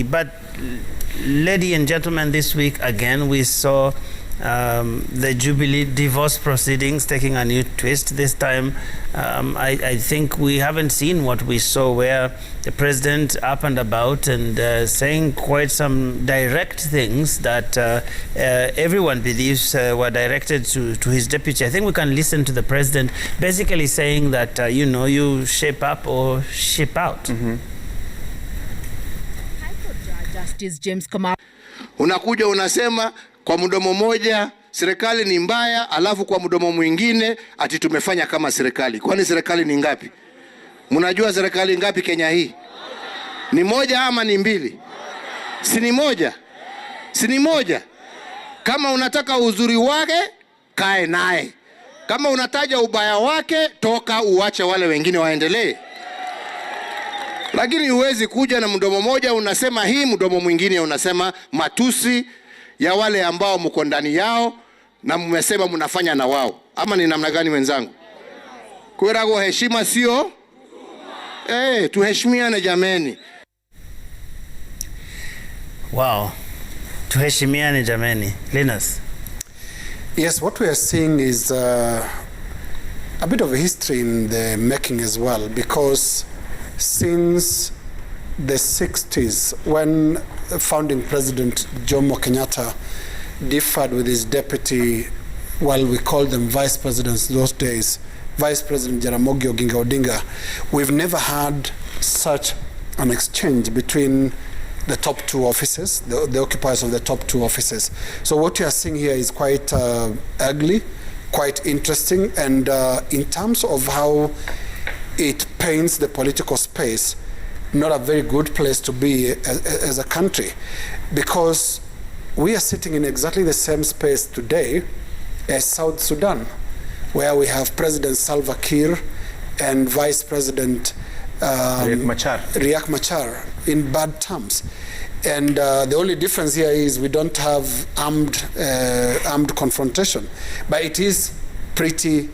But, ladies and gentlemen, this week again we saw the Jubilee divorce proceedings taking a new twist. This time, I think we haven't seen what we saw, where the president up and about and saying quite some direct things that everyone believes were directed to his deputy. I think we can listen to the president basically saying that, you shape up or ship out. Justice James Kamau. Unakuja unasema kwa mdomo moja serikali ni mbaya, alafu kwa mdomo mwingine ati tumefanya kama serikali. Kwani serikali ni ngapi? Mnajua serikali ngapi Kenya hii? Ni moja ama ni mbili? Si ni moja? Si ni moja? Kama unataka uzuri wake, kae naye. Kama unataja ubaya wake, toka uache wale wengine waendelee. Lakini huwezi kuja na mdomo moja unasema hii, mdomo mwingine unasema matusi ya wale ambao mko ndani yao na mmesema mnafanya na wao. Ama ni namna gani wenzangu? Kwerago heshima sio? Tuheshimiane jameni. Wow. Tuheshimiane jameni. Linus. Yes, what we are seeing is a bit of a history in the making as well, because since the 60s, when founding President Jomo Kenyatta differed with his deputy, well, we called them vice presidents those days, Vice President Jaramogi Oginga Odinga, we've never had such an exchange between the top two offices, the occupiers of the top two offices. So what you are seeing here is quite ugly, quite interesting, and in terms of how it paints the political space, not a very good place to be as a country, because we are sitting in exactly the same space today as South Sudan, where we have President Salva Kiir and Vice President Riek Machar in bad terms. And the only difference here is we don't have armed confrontation, but it is pretty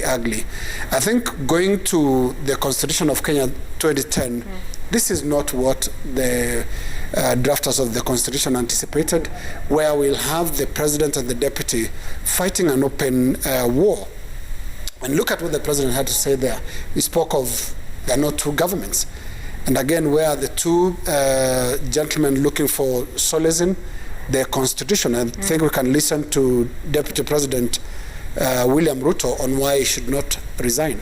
ugly. I think going to the Constitution of Kenya 2010, this is not what the drafters of the Constitution anticipated, where we'll have the president and the deputy fighting an open war. And look at what the president had to say there. He spoke of there are not two governments. And again, where the two gentlemen looking for solace in the Constitution. I think we can listen to Deputy President William Ruto on why he should not resign.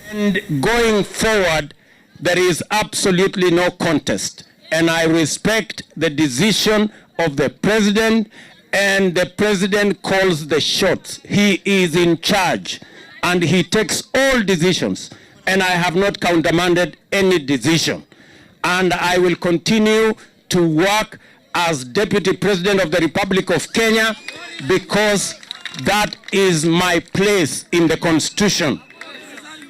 And going forward, there is absolutely no contest. And I respect the decision of the president, and the president calls the shots. He is in charge, and he takes all decisions. And I have not countermanded any decision. And I will continue to work as Deputy President of the Republic of Kenya, because that is my place in the Constitution.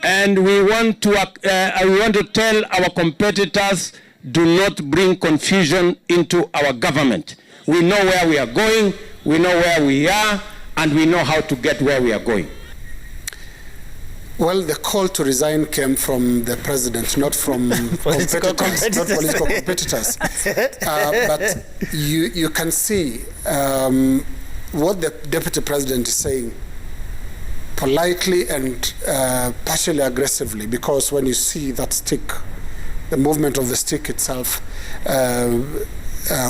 And we want to tell our competitors, do not bring confusion into our government. We know where we are going, we know where we are, and we know how to get where we are going. Well, the call to resign came from the president, not from political competitors. But you can see what the deputy president is saying politely and partially aggressively, because when you see that stick, the movement of the stick itself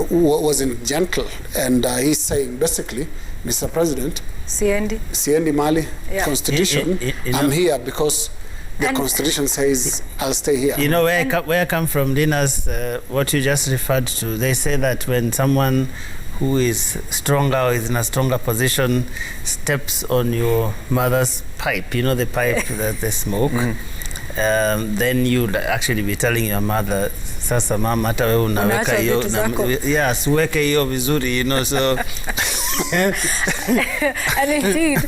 wasn't gentle. And he's saying, basically, Mr. President, Siendi Mali, Constitution, I'm here because the Constitution says I'll stay here. You know, where I come from, Linus, what you just referred to, they say that when someone who is stronger or is in a stronger position steps on your mother's pipe, you know, the pipe that they smoke, then you'd actually be telling your mother, sasa mama, hata wewe unaweka hiyo, yes, uweke hiyo vizuri, you know, so and indeed,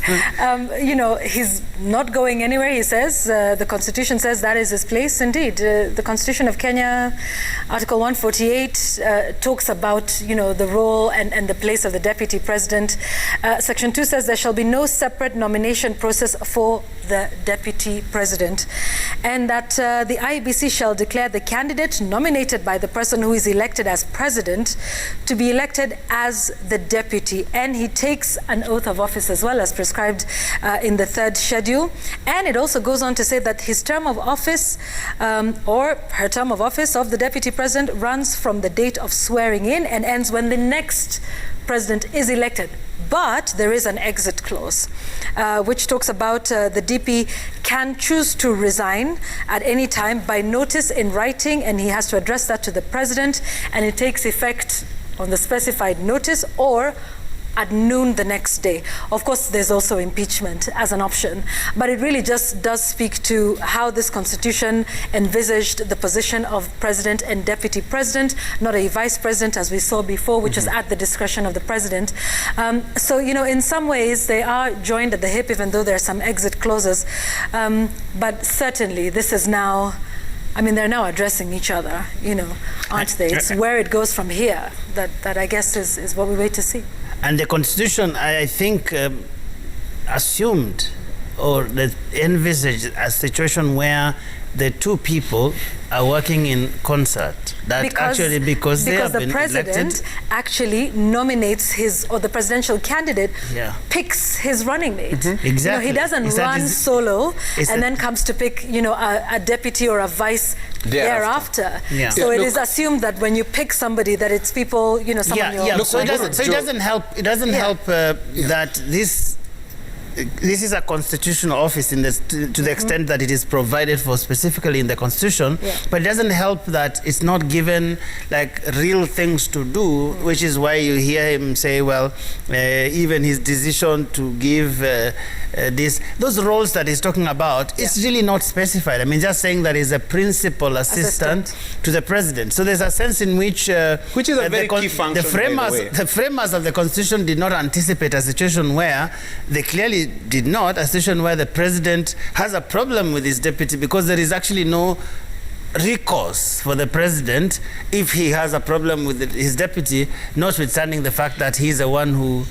you know, his not going anywhere, he says. The Constitution says that is his place. Indeed, the Constitution of Kenya, Article 148, talks about, the role and the place of the Deputy President. Section 2 says there shall be no separate nomination process for the Deputy President, and that the IEBC shall declare the candidate nominated by the person who is elected as President to be elected as the Deputy, and he takes an oath of office as well as prescribed in the 3rd schedule. And it also goes on to say that his term of office or her term of office of the Deputy President runs from the date of swearing in and ends when the next President is elected. But there is an exit clause, which talks about the DP can choose to resign at any time by notice in writing, and he has to address that to the President, and it takes effect on the specified notice or at noon the next day. Of course, there's also impeachment as an option, but it really just does speak to how this Constitution envisaged the position of President and Deputy President, not a Vice President as we saw before, which is at the discretion of the President. So, in some ways they are joined at the hip, even though there are some exit clauses. But certainly this is now, they're now addressing each other, aren't they? It's where it goes from here that I guess is what we wait to see. And the Constitution, I think, assumed or envisaged a situation where the two people are working in concert. That because they have been the President elected, actually nominates the presidential candidate, picks his running mate. Exactly. He doesn't run solo and then comes to pick, a deputy or a vice thereafter. Yeah. So it is assumed that when you pick somebody, that it's people, someone So it doesn't help. It doesn't help that this is a constitutional office to the extent that it is provided for specifically in the Constitution, but it doesn't help that it's not given real things to do, which is why you hear him say, even his decision to give those roles that he's talking about, it's really not specified. Just saying that he's a principal assistant to the President. So there's a sense in which is a very key function, the framers of the Constitution did not anticipate a situation where they clearly did not, a situation where the President has a problem with his deputy, because there is actually no recourse for the President if he has a problem with his deputy, notwithstanding the fact that he's the one who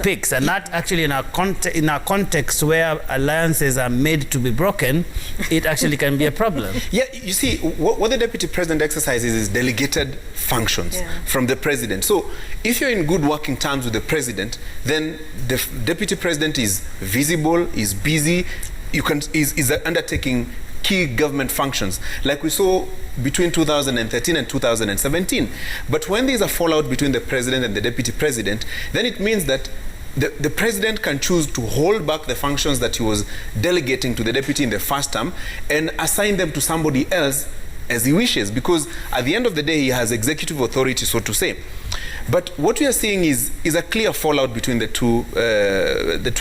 picks. And that actually in our context where alliances are made to be broken, it actually can be a problem. Yeah, you see, what the Deputy President exercises is delegated functions from the President. So if you're in good working terms with the President, then the Deputy President is visible, is busy, is undertaking key government functions, like we saw between 2013 and 2017. But when there's a fallout between the President and the Deputy President, then it means that the President can choose to hold back the functions that he was delegating to the Deputy in the first term and assign them to somebody else as he wishes, because at the end of the day he has executive authority, so to say. But what we are seeing is a clear fallout between the two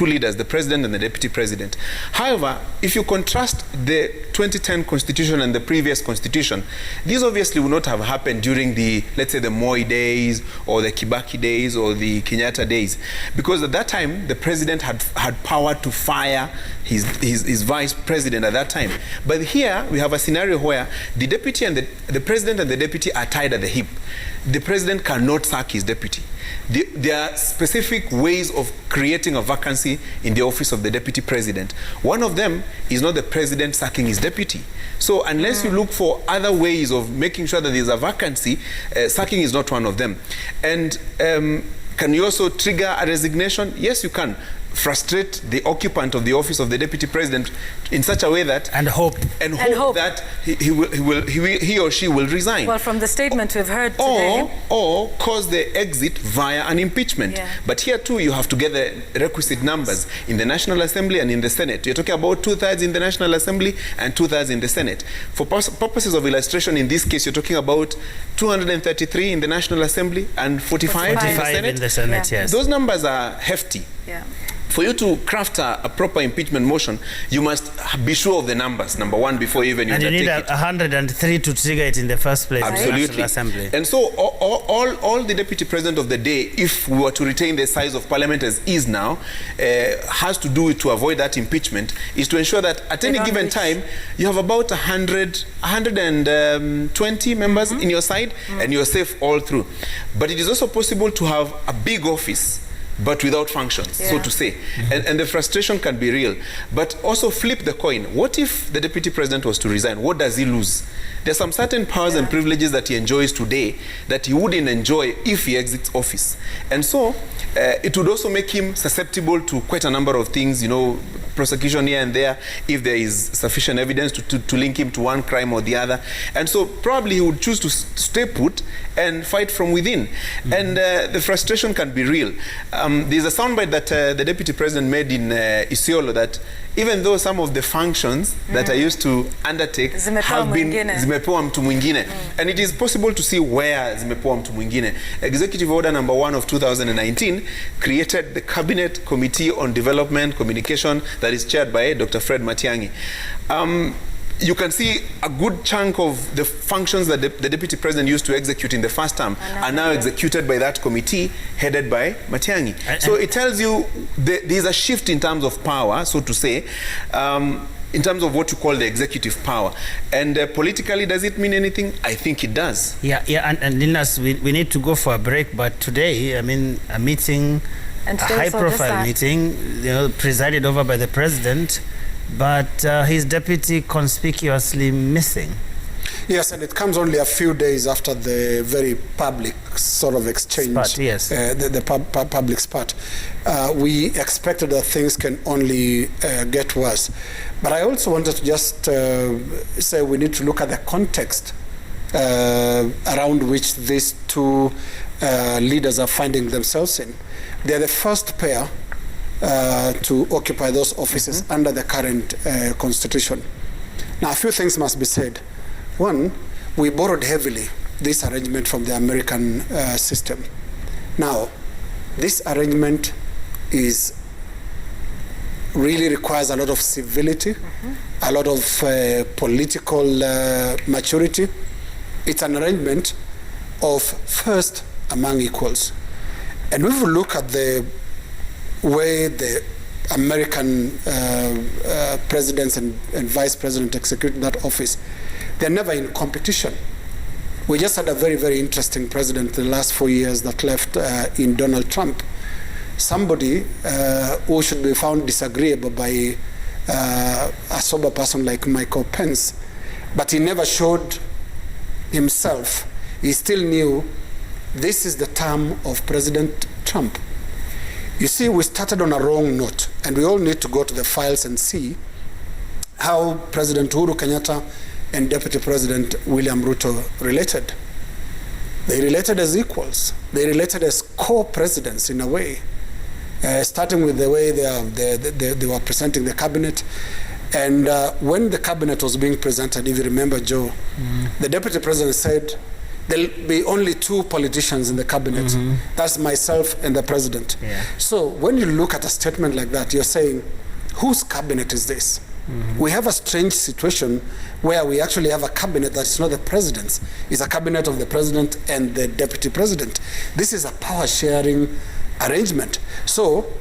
leaders, the President and the Deputy President. However, if you contrast the 2010 Constitution and the previous Constitution, these obviously would not have happened during the, let's say, the Moi days or the Kibaki days or the Kenyatta days, because at that time the President had power to fire his Vice President at that time. But here we have a scenario where the Deputy and the President and the Deputy are tied at the hip. The President cannot sack his deputy. There are specific ways of creating a vacancy in the office of the Deputy President. One of them is not the President sacking his deputy. So unless you look for other ways of making sure that there's a vacancy, sacking is not one of them. And can you also trigger a resignation? Yes, you can. Frustrate the occupant of the office of the Deputy President in such a way that and hope that he or she will resign. Well, from the statement we've heard today, or cause the exit via an impeachment. But here too you have to get the requisite numbers in the National Assembly and in the Senate. You're talking about 2/3 in the National Assembly and 2/3 in the Senate. For purposes of illustration, in this case you're talking about 233 in the National Assembly and 45 in the Senate. In the Senate, yes. Those numbers are hefty. for you to craft a proper impeachment motion, you must be sure of the numbers, number one, before you even and you need 103 to trigger it in the first place. Absolutely. In the National Assembly. And so all the deputy president of the day, if we were to retain the size of parliament as is now, has to do to avoid that impeachment, is to ensure that at any given time, you have about 120 members in your side, and you're safe all through. But it is also possible to have a big office, but without functions, so to say. And the frustration can be real. But also flip the coin. What if the deputy president was to resign? What does he lose? There's some certain powers and privileges that he enjoys today that he wouldn't enjoy if he exits office. And so it would also make him susceptible to quite a number of things, you know, prosecution here and there, if there is sufficient evidence to link him to one crime or the other. And so probably he would choose to stay put and fight from within. And the frustration can be real. There's a soundbite that the deputy president made in Isiolo that even though some of the functions that I used to undertake have been zimepewa mtu mwingine, and it is possible to see where zimepewa mtu mwingine. Executive Order number 1 of 2019 created the Cabinet Committee on Development Communication that is chaired by Dr. Fred Matiang'i. You can see a good chunk of the functions that the deputy president used to execute in the first term are now executed by that committee headed by Matiang'i. So it tells you there's a shift in terms of power, so to say, in terms of what you call the executive power. And politically, does it mean anything? I think it does. Yeah, and Linus, we need to go for a break, but today, I mean, a meeting, a high-profile meeting, you know, presided over by the president, but his deputy conspicuously missing. Yes, and it comes only a few days after the very public sort of exchange, spat, yes. the public spat. We expected that things can only get worse. But I also wanted to just say we need to look at the context around which these two leaders are finding themselves in. They're the first pair to occupy those offices under the current constitution. Now, a few things must be said. One, we borrowed heavily this arrangement from the American system. Now, this arrangement really requires a lot of civility, a lot of political maturity. It's an arrangement of first among equals. And if we look at the way the American presidents and vice president execute that office, they're never in competition. We just had a very, very interesting president in the last 4 years that left in Donald Trump. Somebody who should be found disagreeable by a sober person like Michael Pence. But he never showed himself. He still knew this is the term of President Trump. You see, we started on a wrong note, and we all need to go to the files and see how President Uhuru Kenyatta and Deputy President William Ruto related. They related as equals. They related as co-presidents in a way, starting with the way they were presenting the cabinet. And when the cabinet was being presented, if you remember, Joe, the Deputy President said, there'll be only 2 politicians in the cabinet. That's myself and the president. Yeah. So when you look at a statement like that, you're saying, whose cabinet is this? We have a strange situation where we actually have a cabinet that's not the president's. It's a cabinet of the president and the deputy president. This is a power-sharing arrangement. So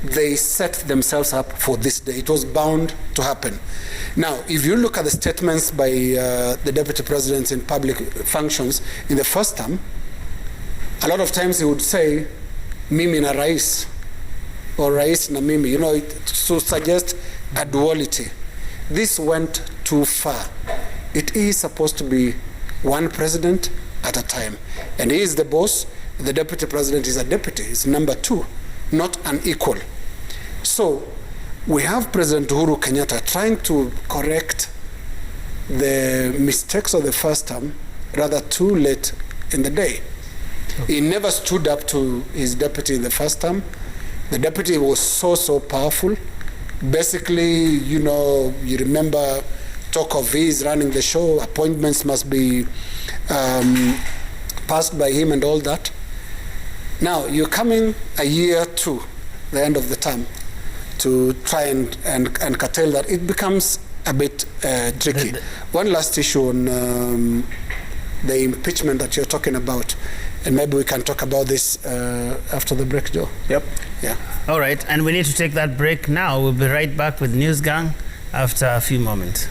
they set themselves up for this day. It was bound to happen. Now, if you look at the statements by the deputy presidents in public functions in the first term, a lot of times he would say, Mimi na rais, or rais na Mimi, you know, to suggest a duality. This went too far. It is supposed to be one president at a time. And he is the boss, the deputy president is a deputy, he's number 2, not an equal. So we have President Uhuru Kenyatta trying to correct the mistakes of the first term rather too late in the day. He never stood up to his deputy in the first term. The deputy was so powerful. Basically, you know, you remember talk of his running the show, appointments must be passed by him and all that. Now, you're coming a year to the end of the term. to try and curtail that, it becomes a bit tricky. One last issue on the impeachment that you're talking about, and maybe we can talk about this after the break, Joe. Yep. Yeah. All right, and we need to take that break now. We'll be right back with News Gang after a few moments.